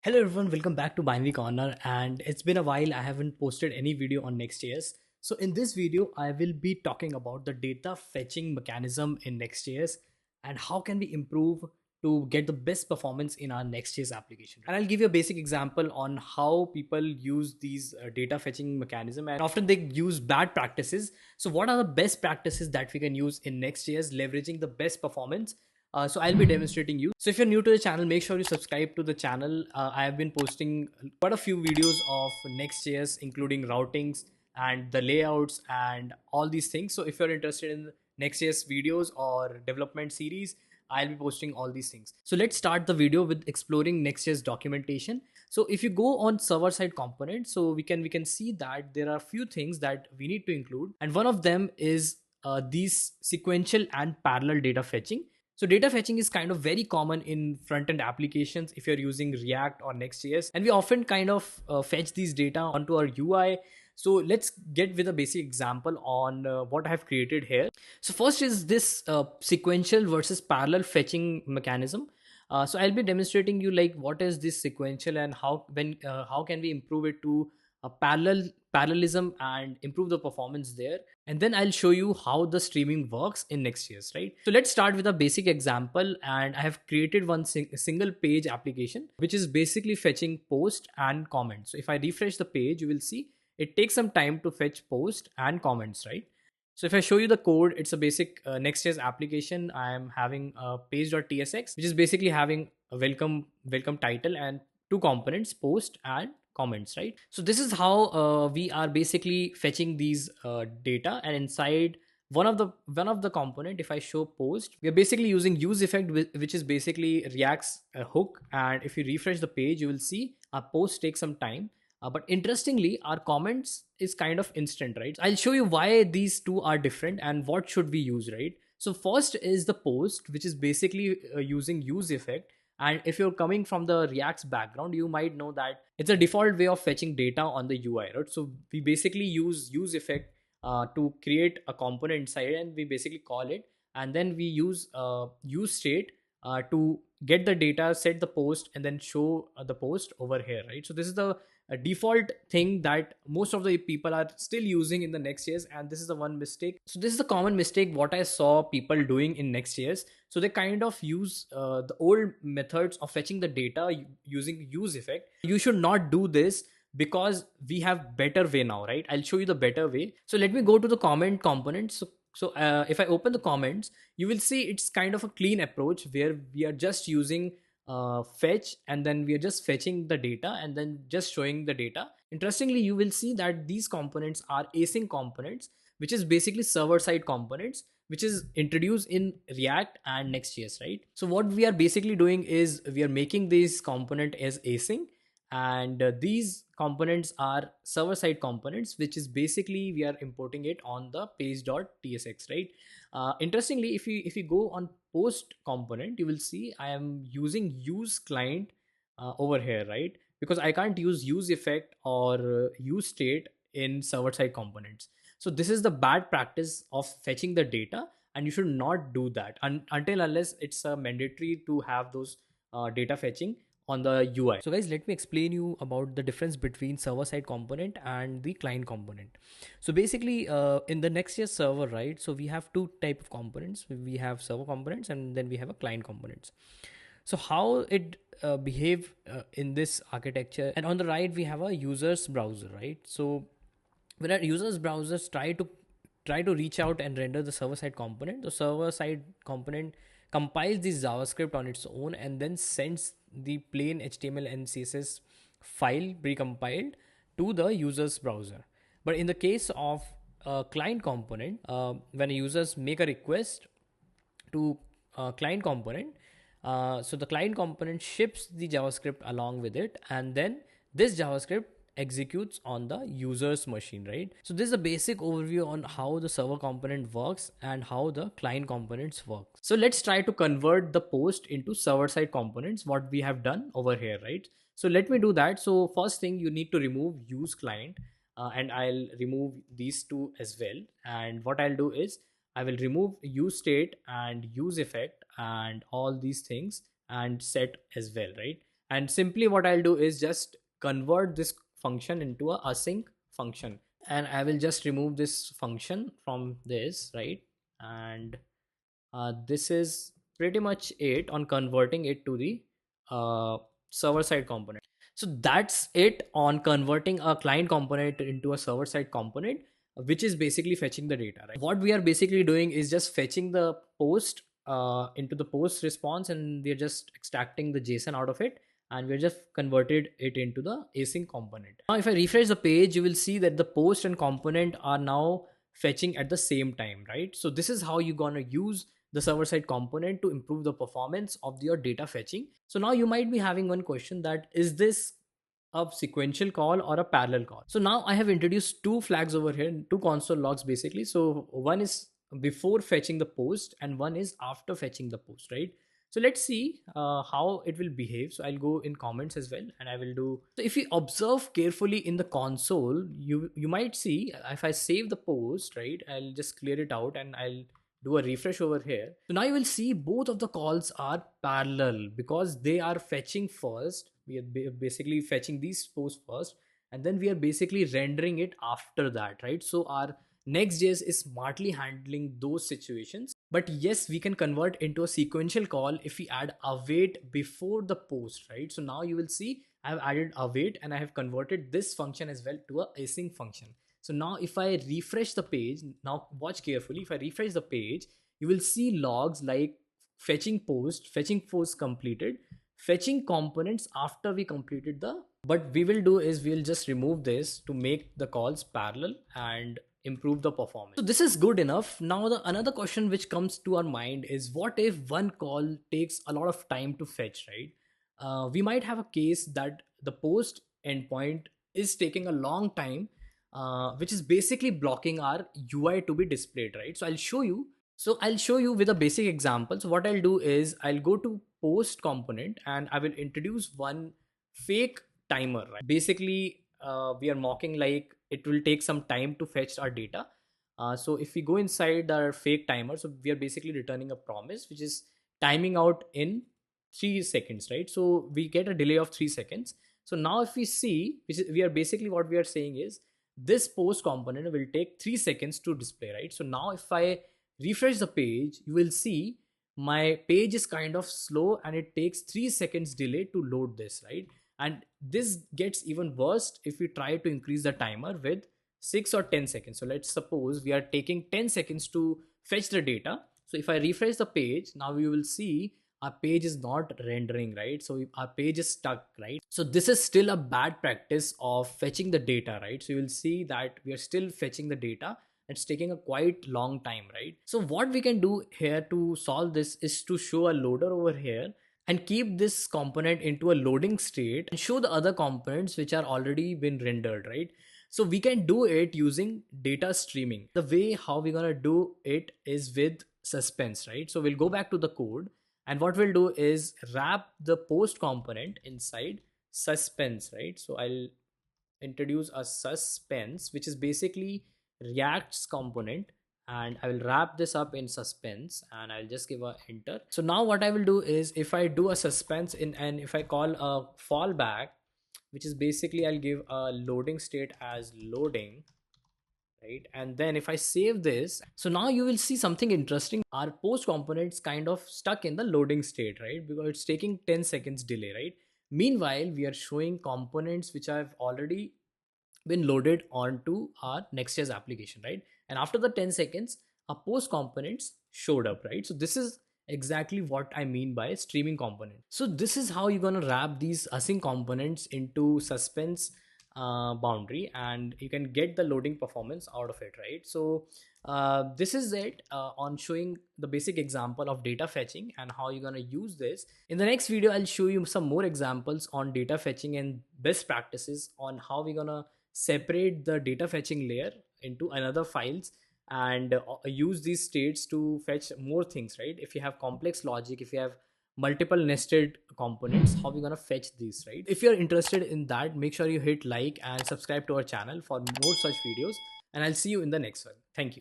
Hello everyone, welcome back to Binary Corner, and it's been a while I haven't posted any video on Next.js. So in this video I will be talking about the data fetching mechanism in Next.js and how can we improve to get the best performance in our Next.js application. And I'll give you a basic example on how people use these data fetching mechanism, and often they use bad practices. So what are the best practices that we can use in Next.js leveraging the best performance? So I'll be demonstrating you. So if you're new to the channel, make sure you subscribe to the channel. I have been posting quite a few videos of Next.js, including routings and the layouts and all these things. So if you're interested in Next.js videos or development series, I'll be posting all these things. So let's start the video with exploring Next.js documentation. So if you go on server side components, so we can see that there are a few things that we need to include, and one of them is these sequential and parallel data fetching. So data fetching is kind of very common in front-end applications if you're using React or Next.js, and we often kind of fetch these data onto our UI. So let's get with a basic example on what I have created here. So first is this sequential versus parallel fetching mechanism. So I'll be demonstrating you like what is this sequential and how can we improve it to a parallelism and improve the performance there, and then I'll show you how the streaming works in Next.js, right? So let's start with a basic example, and I have created one single page application which is basically fetching post and comments. So if I refresh the page, you will see it takes some time to fetch post and comments, right? So if I show you the code, it's a basic Next.js application. I am having a page.tsx, which is basically having a welcome title and two components, post and comments, right? So this is how we are basically fetching these data, and inside one of the component, if I show post, we are basically using useEffect, which is basically React's hook. And if you refresh the page, you will see our post takes some time, but interestingly, our comments is kind of instant, right? I'll show you why these two are different and what should we use, right? So first is the post, which is basically using use effect. And if you're coming from the React's background, you might know that it's a default way of fetching data on the UI, right? So we basically use effect to create a component inside, and we basically call it, and then we use use state to get the data, set the post, and then show the post over here, right? So this is the a default thing that most of the people are still using in the Next.js, and this is the one mistake. So this is the common mistake what I saw people doing in Next.js. So they kind of use the old methods of fetching the data using use effect. You should not do this because we have better way now, right? I'll show you the better way. So let me go to the comment component. So if I open the comments, you will see it's kind of a clean approach where we are just using fetch, and then we are just fetching the data and then just showing the data. Interestingly, you will see that these components are async components, which is basically server side components, which is introduced in React and Next.js, right? So what we are basically doing is we are making this component as async, and these components are server side components, which is basically we are importing it on the page.tsx, right? Interestingly, if you go on post component, you will see I am using use client over here, right? Because I can't use use effect or use state in server side components. So this is the bad practice of fetching the data, and you should not do that until unless it's mandatory to have those data fetching on the UI. So guys, let me explain you about the difference between server side component and the client component. So basically in the Next.js server, right, so we have two type of components. We have server components and then we have a client components. So how it behave in this architecture, and on the right we have a user's browser, right? So when our users browsers try to reach out and render the server side component, the server side component compiles this JavaScript on its own and then sends the plain HTML and CSS file precompiled to the user's browser. But in the case of a client component, when users make a request to a client component, so the client component ships the JavaScript along with it, and then this JavaScript executes on the user's machine, right? So this is a basic overview on how the server component works and how the client components work. So let's try to convert the post into server side components, what we have done over here, right? So let me do that. So first thing, you need to remove use client, and I'll remove these two as well. And what I'll do is I will remove use state and use effect and all these things and set as well, right? And simply what I'll do is just convert this function into a async function, and I will just remove this function from this, right? And this is pretty much it on converting it to the server side component. So that's it on converting a client component into a server side component, which is basically fetching the data, right? What we are basically doing is just fetching the post into the post response, and we're just extracting the JSON out of it, and we're just converted it into the async component. Now if I refresh the page, you will see that the post and component are now fetching at the same time, right? So this is how you're gonna use the server side component to improve the performance of your data fetching. So now you might be having one question, that is this a sequential call or a parallel call? So now I have introduced two flags over here, two console logs basically. So one is before fetching the post and one is after fetching the post, right? So let's see how it will behave. So I'll go in comments as well, and I will do. So if you observe carefully in the console, you might see if I save the post, right? I'll just clear it out and I'll do a refresh over here. So now you will see both of the calls are parallel because they are fetching first. We are basically fetching these posts first, and then we are basically rendering it after that, right? So our Next.js is smartly handling those situations. But yes, we can convert into a sequential call if we add await before the post, right? So now you will see I have added await and I have converted this function as well to a async function. So now if I refresh the page, now watch carefully. If I refresh the page, you will see logs like fetching post completed, fetching components after we completed the. But we will do is we'll just remove this to make the calls parallel and improve the performance. So this is good enough. Now the another question which comes to our mind is, what if one call takes a lot of time to fetch, right? We might have a case that the post endpoint is taking a long time, which is basically blocking our UI to be displayed, right? So I'll show you. So I'll show you with a basic example. So what I'll do is I'll go to post component and I will introduce one fake timer, right? Basically, we are mocking like it will take some time to fetch our data. So if we go inside our fake timer, so we are basically returning a promise which is timing out in 3 seconds, right? So we get a delay of 3 seconds. So now if we see, we are basically what we are saying is this post component will take 3 seconds to display, right? So now if I refresh the page, you will see my page is kind of slow and it takes 3 seconds delay to load this, right? And this gets even worse if we try to increase the timer with 6 or 10 seconds. So let's suppose we are taking 10 seconds to fetch the data. So if I refresh the page, now you will see our page is not rendering, right? So our page is stuck, right? So this is still a bad practice of fetching the data, right? So you will see that we are still fetching the data. It's taking a quite long time, right? So what we can do here to solve this is to show a loader over here and keep this component into a loading state and show the other components which are already been rendered, right? So we can do it using data streaming. The way how we're gonna do it is with Suspense, right? So we'll go back to the code, and what we'll do is wrap the post component inside Suspense, right? So I'll introduce a Suspense, which is basically React's component, and I will wrap this up in Suspense and I'll just give a enter. So now what I will do is if I do a Suspense in, and if I call a fallback, which is basically I'll give a loading state as loading, right? And then if I save this, so now you will see something interesting. Our post components kind of stuck in the loading state, right? Because it's taking 10 seconds delay, right? Meanwhile, we are showing components which have already been loaded onto our Next.js application, right? And after the 10 seconds, our post components showed up, right? So this is exactly what I mean by streaming component. So this is how you're gonna wrap these async components into Suspense boundary, and you can get the loading performance out of it, right? So this is it on showing the basic example of data fetching and how you're gonna use this. In the next video, I'll show you some more examples on data fetching and best practices on how we're gonna separate the data fetching layer into another files and use these states to fetch more things, right? If you have complex logic, if you have multiple nested components, how we gonna fetch these, right? If you're interested in that, make sure you hit like and subscribe to our channel for more such videos, and I'll see you in the next one. Thank you.